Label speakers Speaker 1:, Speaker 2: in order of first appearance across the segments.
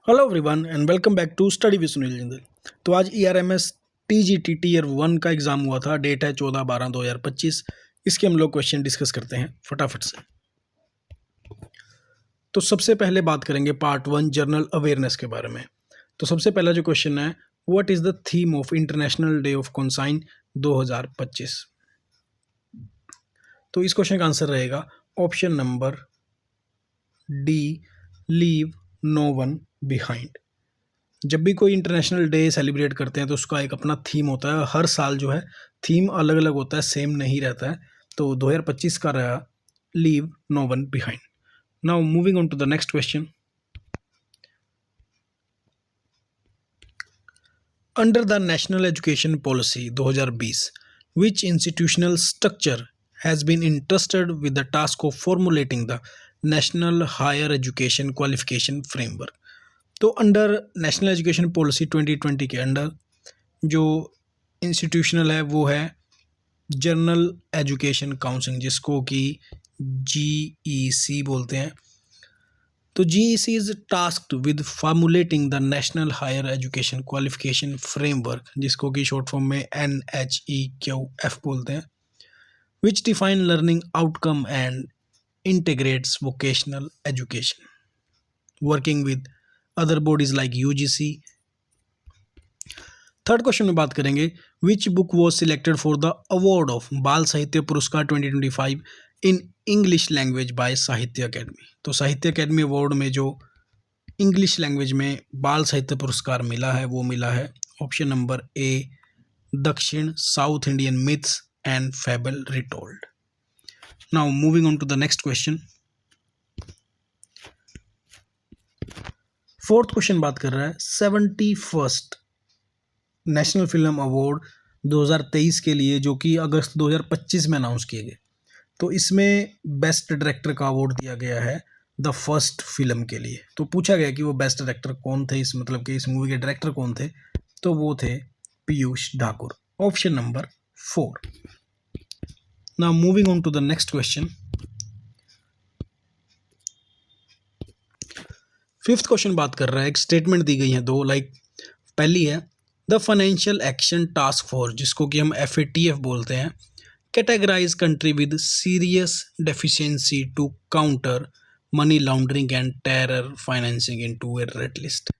Speaker 1: Hello everyone and welcome back to study with Sunil Jindal. तो आज ERMS TGT tier 1 का exam हुआ था। डेट है 14/12/2025। इसके हम लोग क्वेश्चन डिस्कस करते हैं फटाफट से। तो सबसे पहले बात करेंगे पार्ट 1 जनरल अवेयरनेस के बारे में। तो सबसे पहला जो क्वेश्चन है, what is the theme of international day of conscience 2025। तो इस क्वेश्चन का आंसर रहेगा option number D, leave no one behind. जब भी कोई इंटरनेशनल डे सेलिब्रेट करते हैं तो उसका एक अपना थीम होता है। हर साल जो है थीम अलग अलग होता है, सेम नहीं रहता है। तो 2025 का रहा leave no one behind. Now moving on to the next question. Under the national education policy 2020 which institutional structure has been interested with the task of formulating the national higher education qualification framework. तो under national education policy 2020 के under जो institutional है वो है general education council, जिसको कि GEC बोलते हैं। तो GEC is tasked with formulating the national higher education qualification framework, जिसको कि शॉर्ट फॉर्म में NHEQF बोलते हैं, which define learning outcome and integrates vocational education, working with other bodies like UGC। Third question में बात करेंगे, which book was selected for the award of Bal Sahitya Puraskar 2025 in English language by Sahitya Akademi. तो Sahitya academy award में जो English language में बाल साहित्य पुरस्कार मिला है वो मिला है ऑप्शन नंबर A, दक्षिण South Indian myths and fable retold. Now moving on to the next question. Fourth question बात कर रहा है 71st नेशनल फिल्म अवार्ड 2023 के लिए, जो कि अगस्त 2025 में अनाउंस किए गए। तो इसमें बेस्ट डायरेक्टर का अवार्ड दिया गया है द फर्स्ट फिल्म के लिए। तो पूछा गया कि वो बेस्ट डायरेक्टर कौन थे, इस मतलब कि इस मूवी के डायरेक्टर कौन थे। तो वो थे Piyush Thakur, option number 4। Now moving on to the next question. Fifth question बात कर रहा है, एक स्टेटमेंट दी गई है दो, लाइक पहली है the financial action task force, जिसको कि हम FATF बोलते हैं, categorise country with serious deficiency to counter money laundering and terror financing into a red list.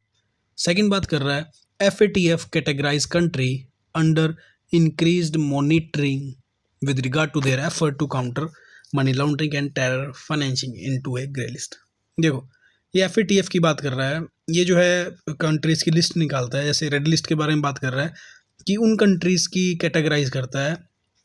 Speaker 1: Second बात कर रहा है FATF categorise country under increased monitoring with regard to their effort to counter money laundering and terror financing into a grey list. देखो ये FATF की बात कर रहा है, ये जो है कंट्रीज़ की लिस्ट निकालता है। जैसे रेड लिस्ट के बारे में बात कर रहा है कि उन कंट्रीज़ की कैटेगराइज करता है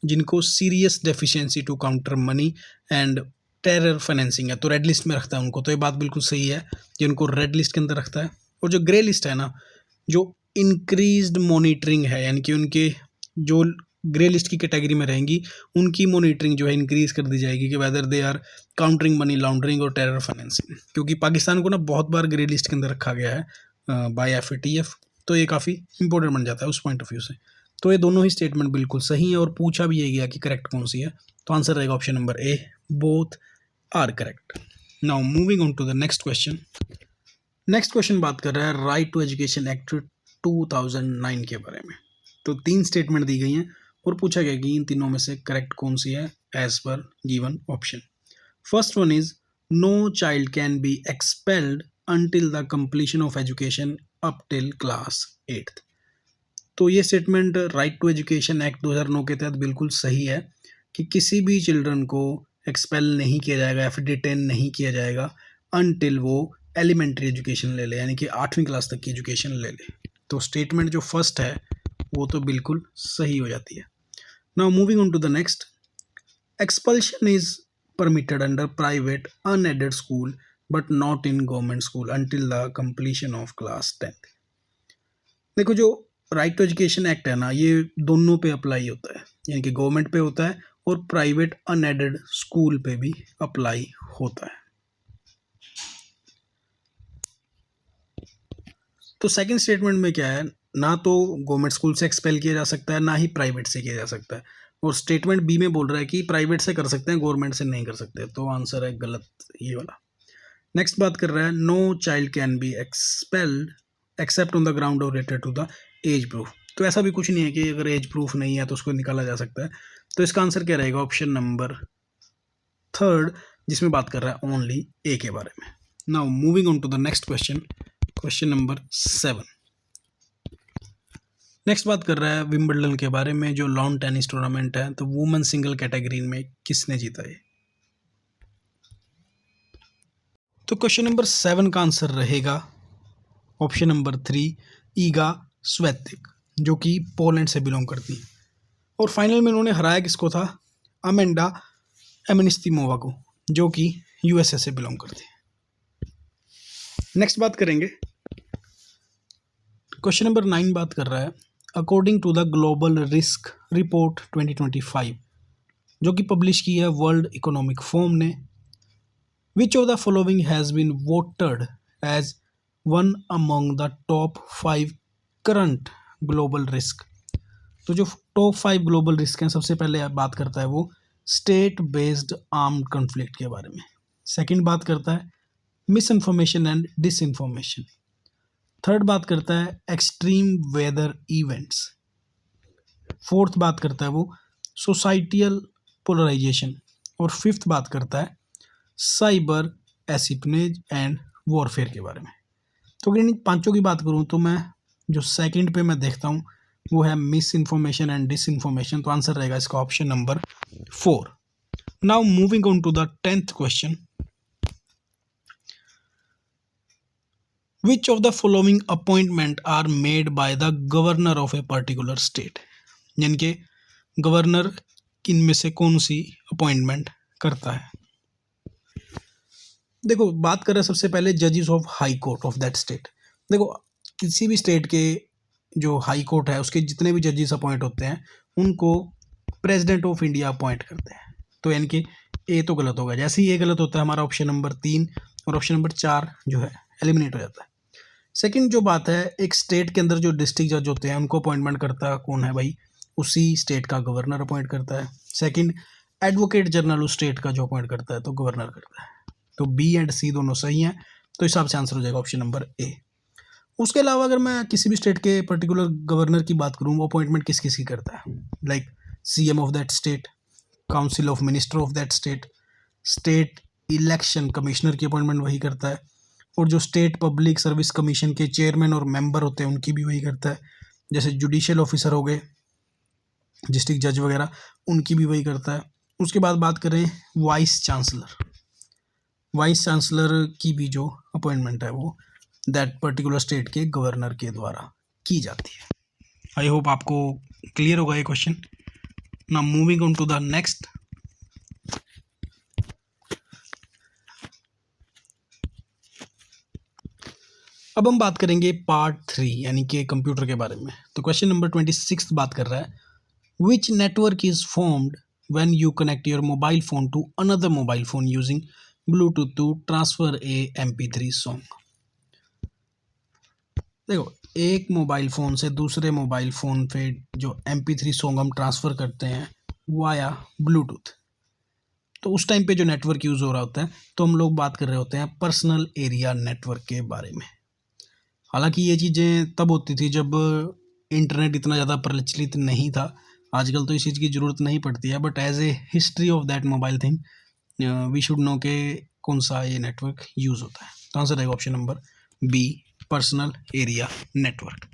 Speaker 1: जिनको serious deficiency to counter money and terror financing है, तो रेड लिस्ट में रखता है उनको। तो ये बात बिल्कुल सही है कि उनको रेड लिस्ट के अंदर रखता है। और जो ग्रे लिस्ट है ना, जो इंक्रीज्ड मॉनिटरिंग है, यानी कि उनके जो ग्रे लिस्ट की कैटेगरी में रहेंगी उनकी मॉनिटरिंग जो है इंक्रीज कर दी जाएगी कि whether they are countering money laundering और टेरर फाइनेंसिंग, क्योंकि पाकिस्तान को ना बहुत बार ग्रे लिस्ट के अंदर रखा गया है बाय FATF। तो ये काफ़ी इंपॉर्टेंट बन जाता है उस पॉइंट ऑफ व्यू से। तो ये दोनों ही स्टेटमेंट बिल्कुल सही है और पूछा भी ये गया कि करेक्ट कौन सी है। तो आंसर रहेगा option number A, both are correct. Now moving on to the next question. Next question बात कर रहा है राइट टू एजुकेशन एक्ट 2009 के बारे में। तो 3 स्टेटमेंट दी गई हैं और पूछा गया कि इन तीनों में से करेक्ट कौन सी है एज पर given option. First one is no child can be expelled until the completion of education up till class 8th। तो ये statement right to education act 2009 के तहत बिल्कुल सही है कि किसी भी चिल्ड्रन को एक्सपेल नहीं किया जाएगा या फिर डिटेन नहीं किया जाएगा अनटिल वो एलिमेंट्री एजुकेशन ले ले, यानी कि 8वीं क्लास तक की एजुकेशन ले ले। तो स्टेटमेंट जो फर्स्ट है वो तो बिल्कुल सही हो जाती है। Now moving on to the next. Expulsion is permitted under private unaided school but not in government school until the completion of class 10th। देखो जो राइट टू एजुकेशन एक्ट है ना, ये दोनों पे अप्लाई होता है, यानी कि गवर्नमेंट पे होता है और प्राइवेट अनएडेड स्कूल पे भी अप्लाई होता है। तो सेकंड स्टेटमेंट में क्या है, ना तो गवर्नमेंट स्कूल से एक्सपेल किया जा सकता है ना ही प्राइवेट से किया जा सकता है। और स्टेटमेंट B में बोल रहा है कि प्राइवेट से कर सकते हैं, गवर्नमेंट से नहीं कर सकते। तो आंसर है गलत ये वाला। नेक्स्ट बात कर रहा है no child can be expelled except on the ground or related to the age proof. तो ऐसा भी कुछ नहीं है कि अगर एज प्रूफ नहीं है तो उसको निकाला जा सकता है। तो इसका आंसर क्या रहेगा? ऑप्शन नंबर थर्ड, जिसमें बात कर रहा है ओनली ए के बारे में। Now moving on to the next question, question number 7। Next बात कर रहा है विंबलडन के बारे में, जो लॉन टेनिस टूर्नामेंट है। तो वुमेन सिंगल कैटेगरी में किसने जीता है? तो क्वेश्चन नंबर 7 का आंसर रहेगा ऑप्शन नंबर 3, ईगा स्वेतिक, जो कि पोलैंड से बिलोंग करती है। और फाइनल में उन्होंने हराया किसको था? अमेंडा एमनिस्तीमोवा को, जो कि यूएसए से बिलोंग करती है। नेक्स्ट बात करेंगे, क्वेश्चन नंबर 9 बात कर रहा है according to the global risk report 2025, जो कि पब्लिश की है वर्ल्ड इकोनॉमिक फोरम ने। Which of the following has been voted as one among the top 5 current global risk. तो जो टॉप 5 ग्लोबल रिस्क हैं, सबसे पहले बात करता है वो स्टेट बेस्ड आर्म्ड कॉन्फ्लिक्ट के बारे में। सेकंड बात करता है misinformation and disinformation. Third बात करता है एक्सट्रीम वेदर इवेंट्स। फोर्थ बात करता है वो सोसाइटियल पोलराइजेशन। और फिफ्थ बात करता है साइबर एस्पिनेज एंड वॉरफेयर के बारे में। तो अगर इन पांचों की बात करूं तो मैं जो सेकंड पे मैं देखता हूं वो है misinformation and disinformation. तो आंसर रहेगा इसका option number 4। Now moving on to the 10th question, which of the following appointment are made by the governor of a particular state. यानी कि गवर्नर इनमें से कौन सी अपॉइंटमेंट करता है? देखो, बात करें सबसे पहले जजेस of high court of that state. देखो, किसी भी स्टेट के जो हाई कोर्ट है उसके जितने भी जजेस अपॉइंट होते हैं उनको प्रेसिडेंट ऑफ इंडिया अपॉइंट करते हैं। तो यानी कि ए तो गलत होगा। जैसे ही ए गलत होता है हमारा ऑप्शन नंबर 3 और ऑप्शन नंबर 4 जो है एलिमिनेट हो जाता है। सेकंड जो बात है, एक स्टेट के अंदर जो डिस्ट्रिक्ट जज होते हैं उनको अपॉइंटमेंट करता कौन है भाई? उसी स्टेट का गवर्नर अपॉइंट करता है। सेकंड, एडवोकेट जनरल उस स्टेट का जो अपॉइंट करता है तो गवर्नर करता है। तो बी एंड सी दोनों सही हैं, तो हिसाब से आंसर हो जाएगा ऑप्शन नंबर ए। उसके अलावा अगर मैं किसी भी स्टेट के पर्टिकुलर गवर्नर की बात करूँ, वो अपॉइंटमेंट किस किस की करता है? Like CM of that state, council of minister of that state, state election commissioner की अपॉइंटमेंट वही करता है, और जो स्टेट पब्लिक सर्विस कमीशन के चेयरमैन और मेंबर होते हैं उनकी भी वही करता है। जैसे जुडिशियल ऑफिसर हो गए, डिस्ट्रिक्ट जज वगैरह, उनकी भी वही करता है। उसके बाद बात करें वाइस चांसलर, वाइस चांसलर की भी जो अपॉइंटमेंट है वो दैट पर्टिकुलर स्टेट के गवर्नर के द्वारा की जाती है। आई होप आपको क्लियर होगा ये question. Now moving on to the next, अब हम बात करेंगे पार्ट 3 यानी कि कंप्यूटर के बारे में। तो क्वेश्चन नंबर 26 बात कर रहा है which network is formed when you connect your mobile phone to another mobile phone using Bluetooth to transfer a MP3 song. देखो, एक मोबाइल फ़ोन से दूसरे मोबाइल फ़ोन पे जो MP3 सॉन्ग हम ट्रांसफ़र करते हैं वाया ब्लूटूथ, तो उस टाइम पे जो नेटवर्क यूज़ हो रहा होता है तो हम लोग बात कर रहे होते हैं पर्सनल एरिया नेटवर्क के बारे में। हालांकि ये चीज़ें तब होती थी जब इंटरनेट इतना ज़्यादा प्रचलित नहीं था। आजकल तो इस चीज़ की ज़रूरत नहीं पड़ती है, but as a history of that mobile thing we should know के कौन सा ये नेटवर्क यूज़ होता है। तो आंसर रहेगा option number B, personal area network.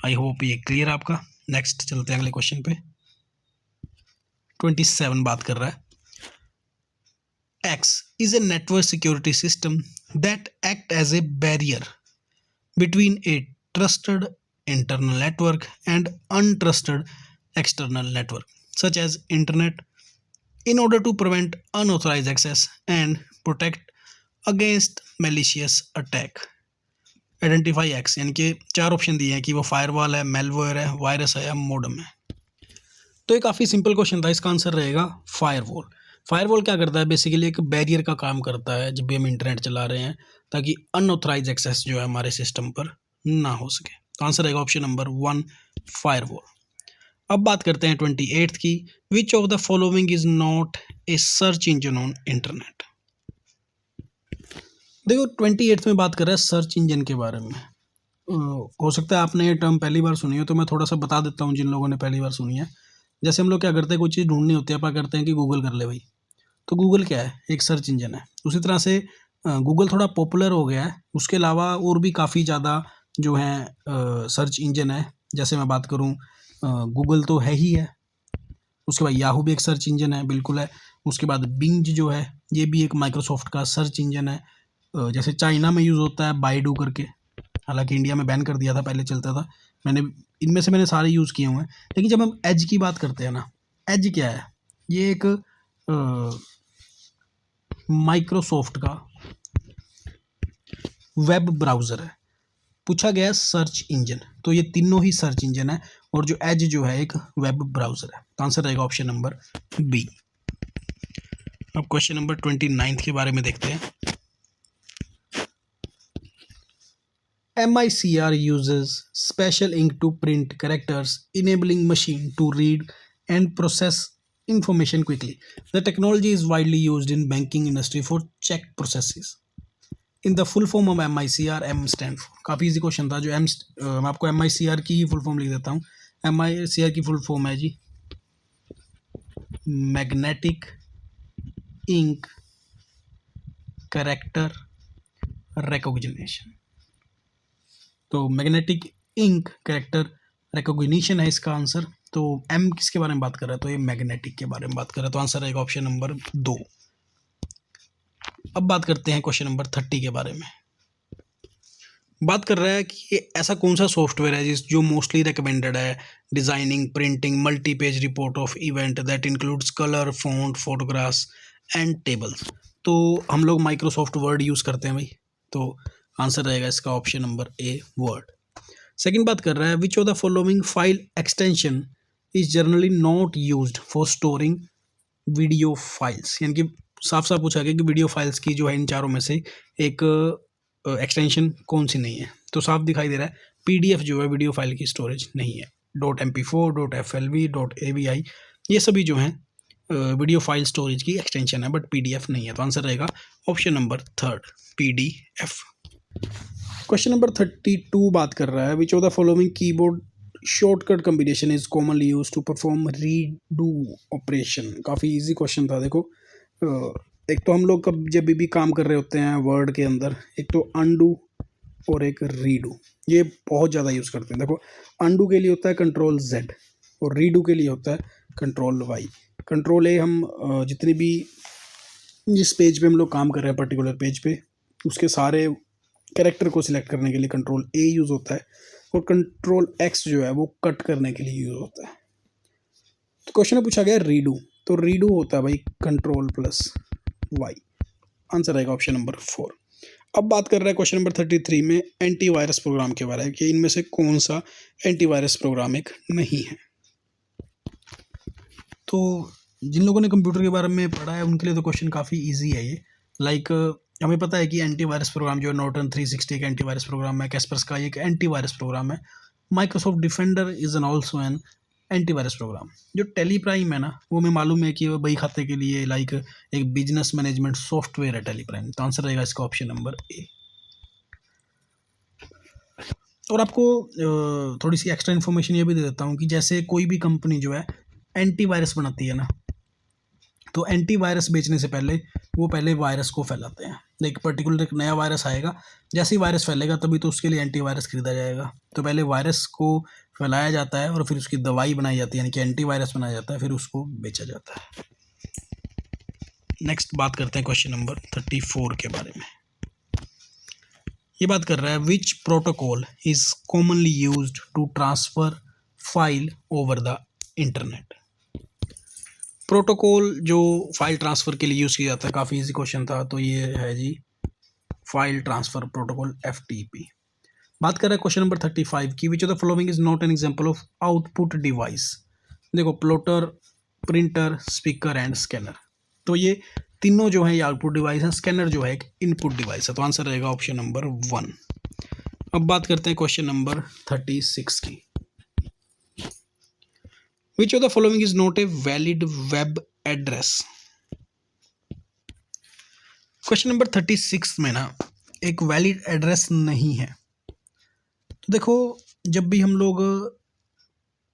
Speaker 1: I hope ये क्लियर आपका। नेक्स्ट चलते हैं अगले क्वेश्चन पे। 27 बात कर रहा है X is a network security system that act as a barrier between a trusted internal network and untrusted external network such as internet in order to prevent unauthorized access and protect against malicious attack। Identify x, यानी कि 4 option दिए हैं कि वो firewall है, malware है, virus है या मॉडम है। तो ये काफ़ी सिंपल क्वेश्चन था, इसका आंसर रहेगा फायरवॉल। फायरवॉल क्या करता है? बेसिकली एक बैरियर का काम करता है जब भी हम इंटरनेट चला रहे हैं, ताकि अनऑथराइज एक्सेस जो है हमारे सिस्टम पर ना हो सके। तो आंसर रहेगा ऑप्शन नंबर 1, फायरवॉल। अब बात करते हैं 28th की, which of the following is not a search engine on internet. देखो 28th में बात कर रहा है सर्च इंजन के बारे में। हो सकता है आपने ये टर्म पहली बार सुनी हो, तो मैं थोड़ा सा बता देता हूँ जिन लोगों ने पहली बार सुनी है। जैसे हम लोग क्या करते हैं, कोई चीज़ ढूंढनी होती है, आप क्या करते हैं कि गूगल कर ले भाई। तो गूगल क्या है, एक सर्च इंजन है। उसी तरह से गूगल थोड़ा पॉपुलर हो गया है, उसके अलावा और भी काफ़ी ज़्यादा जो हैं सर्च इंजन है। जैसे मैं बात करूँ, गूगल तो है ही है, उसके बाद याहू भी एक सर्च इंजन है, बिल्कुल है। उसके बाद बिंग जो है, ये भी एक माइक्रोसॉफ्ट का सर्च इंजन है। जैसे चाइना में यूज़ होता है बाइडू करके, हालांकि इंडिया में बैन कर दिया था, पहले चलता था। मैंने इनमें से मैंने सारे यूज़ किए हुए हैं। लेकिन जब हम एज की बात करते हैं ना, एज क्या है, ये एक माइक्रोसॉफ्ट का वेब ब्राउज़र है। पूछा गया है सर्च इंजन, तो ये तीनों ही सर्च इंजन है, और जो एज जो है एक वेब ब्राउज़र है। तो आंसर रहेगा ऑप्शन नंबर बी। अब क्वेश्चन नंबर 29 के बारे में देखते हैं। MICR uses special ink to print characters, enabling machine to read and process information quickly. The technology is widely used in banking industry for check processes. In the full form of MICR, M stand for, काफ़ी easy question था। जो मैं आपको MICR की ही full form लिख देता हूँ। MICR की फुल फॉर्म है जी मैग्नेटिक इंक कैरेक्टर रिकॉग्निशन। तो मैग्नेटिक इंक कैरेक्टर रिकॉग्निशन है इसका आंसर। तो एम किसके बारे में बात कर रहा है, तो ये मैग्नेटिक के बारे में बात कर रहा है। तो आंसर रहेगा ऑप्शन नंबर 2। अब बात करते हैं क्वेश्चन नंबर 30 के बारे में। बात कर रहा है कि ये ऐसा कौन सा सॉफ्टवेयर है जो मोस्टली रिकमेंडेड है designing, printing, multi page report of event that includes colour, font, photographs and tables. तो हम लोग माइक्रोसॉफ्ट वर्ड यूज़ करते हैं भाई। तो आंसर रहेगा इसका option number A, word. Second बात कर रहा है which of the following file extension is generally not used for storing video files. यानी कि साफ साफ पूछा गया कि वीडियो फाइल्स की जो है इन चारों में से एक एक्सटेंशन कौन सी नहीं है। तो साफ दिखाई दे रहा है PDF जो है वीडियो फाइल की स्टोरेज नहीं है। .mp4, .flv, .avi ये सभी जो हैं वीडियो फाइल स्टोरेज की एक्सटेंशन है, बट PDF नहीं है। तो आंसर रहेगा option number 3, PDF। Question number 32 बात कर रहा है which of the following keyboard shortcut combination is commonly use to perform redo operation. काफ़ी इजी क्वेश्चन था। देखो एक तो हम लोग कब जब भी काम कर रहे होते हैं वर्ड के अंदर, एक तो अनडू और एक रीडू, ये बहुत ज़्यादा यूज़ करते हैं। देखो अनडू के लिए होता है Ctrl+Z और रीडू के लिए होता है Ctrl+Y। Ctrl+A हम जितनी भी जिस पेज पे हम लोग काम कर रहे हैं पर्टिकुलर पेज पे, उसके सारे कैरेक्टर को सिलेक्ट करने के लिए Ctrl+A यूज़ होता है, और Ctrl+X जो है वो कट करने के लिए यूज़ होता है। तो क्वेश्चन में पूछा गया रीडू, तो रीडू होता है भाई Ctrl+Y। आंसर आएगा ऑप्शन नंबर 4। अब बात कर रहा है क्वेश्चन नंबर 33 में एंटीवायरस प्रोग्राम के बारे में कि इनमें से कौन सा एंटीवायरस प्रोग्राम एक नहीं है। तो जिन लोगों ने कंप्यूटर के बारे में पढ़ा है उनके लिए तो क्वेश्चन काफ़ी इजी है ये। लाइक हमें पता है कि एंटीवायरस प्रोग्राम जो है नॉर्टन 360 का एंटीवायरस प्रोग्राम है, कैस्परस्काई एक एंटीवायरस प्रोग्राम है, Microsoft defender is an also an antivirus program. जो टेलीप्राइम है ना, वो हमें मालूम है कि वो बही खाते के लिए लाइक एक बिजनेस मैनेजमेंट सॉफ्टवेयर है टेलीप्राइम। तो आंसर रहेगा इसका ऑप्शन नंबर ए। और आपको थोड़ी सी एक्स्ट्रा इन्फॉर्मेशन ये भी दे देता हूँ कि जैसे कोई भी कंपनी जो है एंटीवायरस बनाती है ना, तो एंटीवायरस बेचने से पहले वो पहले वायरस को फैलाते हैं। एक पर्टिकुलर एक नया वायरस आएगा, जैसे ही वायरस फैलेगा तभी तो उसके लिए एंटीवायरस खरीदा जाएगा। तो पहले वायरस को फैलाया जाता है और फिर उसकी दवाई बनाई जाती है, यानी कि एंटीवायरस बनाया जाता है, फिर उसको बेचा जाता है। नेक्स्ट बात करते हैं क्वेश्चन नंबर 34 के बारे में। ये बात कर रहा है which protocol is commonly used to transfer file over the internet. Protocol जो फाइल ट्रांसफ़र के लिए यूज़ किया जाता है, काफ़ी इजी क्वेश्चन था। तो ये है जी फाइल ट्रांसफ़र प्रोटोकॉल FTP। बात कर रहे हैं क्वेश्चन नंबर 35 की which of the following is not an example of output device. देखो plotter, printer, speaker and scanner, तो ये तीनों जो है ये आउटपुट डिवाइस है। स्कैनर जो है एक इनपुट डिवाइस है। तो आंसर रहेगा ऑप्शन नंबर 1। अब बात करते हैं क्वेश्चन नंबर 36 की। Which of the following is not a valid web address? Question number 36 में ना एक वैलिड एड्रेस नहीं है। तो देखो, जब भी हम लोग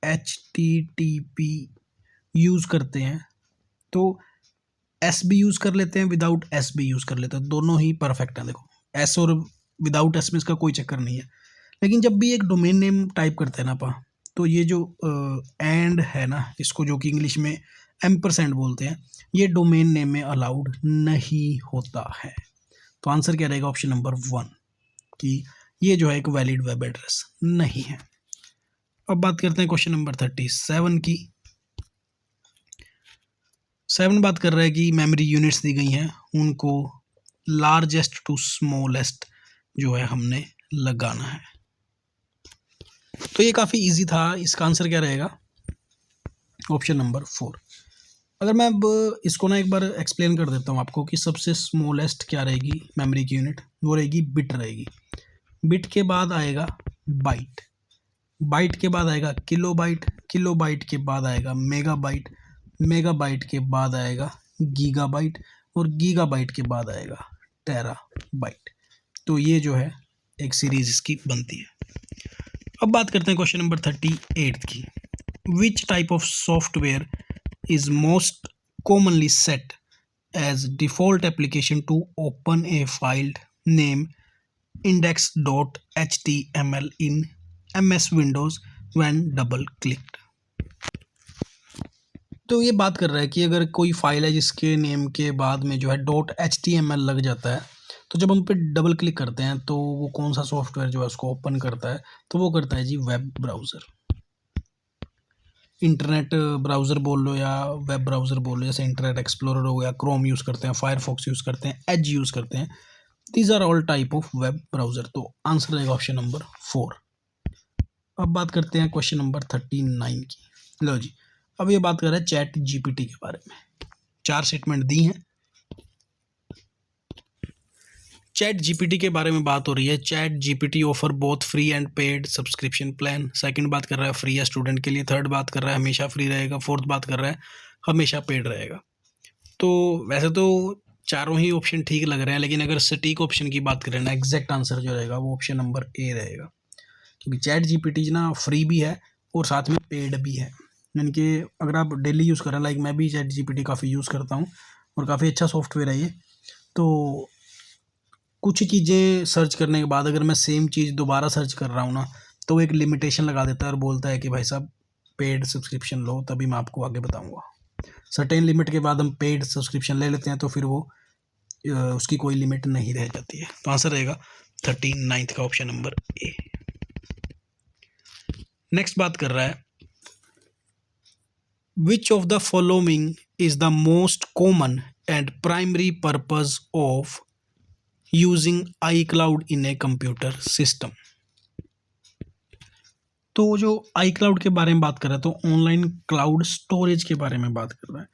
Speaker 1: HTTP यूज़ करते हैं तो एस भी यूज़ कर लेते हैं, विदाउट एस भी यूज़ कर लेते हैं, दोनों ही परफेक्ट हैं। देखो, एस और विदाउट एस में इसका कोई चक्कर नहीं है। लेकिन जब भी एक डोमेन नेम टाइप करते हैं ना अपन, तो ये जो एंड है ना, इसको जो कि इंग्लिश में एम्परसेंड बोलते हैं, ये डोमेन नेम में अलाउड नहीं होता है। तो आंसर क्या रहेगा? ऑप्शन नंबर 1 कि ये जो है एक वैलिड वेब एड्रेस नहीं है। अब बात करते हैं क्वेश्चन नंबर 37 की। 7 बात कर रहा है कि मेमोरी यूनिट्स दी गई हैं, उनको लार्जेस्ट टू स्मॉलेस्ट जो है हमने लगाना है। तो ये काफ़ी इजी था। इसका आंसर क्या रहेगा? Option number 4। अगर मैं अब इसको ना एक बार एक्सप्लेन कर देता हूँ आपको कि सबसे स्मॉलेस्ट क्या रहेगी मेमोरी की यूनिट, वो रहेगी बिट रहेगी। बिट के बाद आएगा बाइट, बाइट के बाद आएगा किलोबाइट, किलोबाइट के बाद आएगा मेगाबाइट, मेगाबाइट के बाद आएगा गीगाबाइट और गीगाबाइट के बाद आएगा टेराबाइट। तो ये जो है एक सीरीज इसकी बनती है। अब बात करते हैं क्वेश्चन नंबर 38 की। Which type of software is most commonly set as default application to open a file name index.html in MS Windows when double clicked। तो ये बात कर रहा है कि अगर कोई फाइल है जिसके नेम के बाद में जो है .html लग जाता है, तो जब हम पे डबल क्लिक करते हैं तो वो कौन सा सॉफ्टवेयर जो है उसको ओपन करता है? तो वो करता है जी वेब ब्राउज़र। इंटरनेट ब्राउज़र बोल लो या वेब ब्राउज़र बोल लो, जैसे इंटरनेट एक्सप्लोरर हो गया, क्रोम यूज़ करते हैं, फायरफॉक्स यूज़ करते हैं, एज यूज़ करते हैं। These are all type of web browser. तो आंसर रहेगा ऑप्शन नंबर 4। अब बात करते हैं क्वेश्चन नंबर 39 की। लो जी, अब ये बात कर रहे हैं चैट जीपीटी के बारे में। 4 स्टेटमेंट दी हैं। चैट जीपीटी के बारे में बात हो रही है। Chat GPT offer both free and paid subscription plan. Second बात कर रहा है फ्री है स्टूडेंट के लिए। थर्ड बात कर रहा है हमेशा फ्री रहेगा। फोर्थ बात कर रहा है हमेशा पेड रहेगा। तो वैसे तो चारों ही ऑप्शन ठीक लग रहे हैं, लेकिन अगर सटीक ऑप्शन की बात करें ना, एग्जैक्ट आंसर जो रहेगा वो ऑप्शन नंबर ए रहेगा। क्योंकि चैट जीपीटी ना फ्री भी है और साथ में पेड भी है। यानी कि अगर आप डेली यूज़ करें, लाइक मैं भी चैट जीपीटी काफ़ी यूज़ करता हूँ और काफ़ी अच्छा सॉफ्टवेयर है ये। तो कुछ चीज़ें सर्च करने के बाद अगर मैं सेम चीज़ दोबारा सर्च कर रहा हूँ ना, तो वो एक लिमिटेशन लगा देता है और बोलता है कि भाई साहब पेड सब्सक्रिप्शन लो, तभी मैं आपको आगे बताऊँगा। सर्टेन लिमिट के बाद हम पेड सब्सक्रिप्शन ले लेते हैं तो फिर वो उसकी कोई लिमिट नहीं रह जाती है। तो आंसर रहेगा 39 का ऑप्शन नंबर ए। नेक्स्ट बात कर रहा है which of the following is the most common and primary purpose of using iCloud in a computer system. तो जो iCloud के बारे में बात कर रहा है, तो ऑनलाइन क्लाउड स्टोरेज के बारे में बात कर रहा है।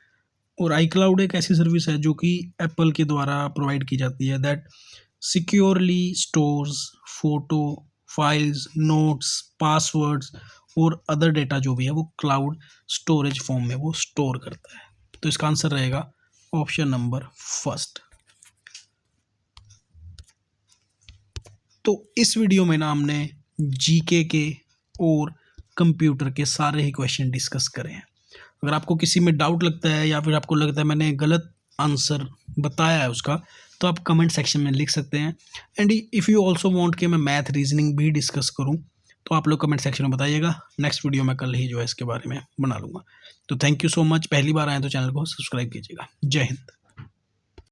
Speaker 1: और iCloud एक ऐसी सर्विस है जो कि एप्पल के द्वारा प्रोवाइड की जाती है, that securely stores photo, files, notes, passwords और अदर डेटा जो भी है वो क्लाउड स्टोरेज फॉर्म में वो स्टोर करता है। तो इसका आंसर रहेगा ऑप्शन नंबर फर्स्ट। तो इस वीडियो में ना हमने जीके के और कंप्यूटर के सारे ही क्वेश्चन डिस्कस करें हैं। अगर आपको किसी में डाउट लगता है या फिर आपको लगता है मैंने गलत आंसर बताया है उसका, तो आप कमेंट सेक्शन में लिख सकते हैं। And if you also want कि मैं मैथ रीजनिंग भी डिस्कस करूं, तो आप लोग कमेंट सेक्शन में बताइएगा। नेक्स्ट वीडियो मैं कल ही जो है इसके बारे में बना लूँगा। तो थैंक यू सो मच। पहली बार आए तो चैनल को सब्सक्राइब कीजिएगा। जय हिंद।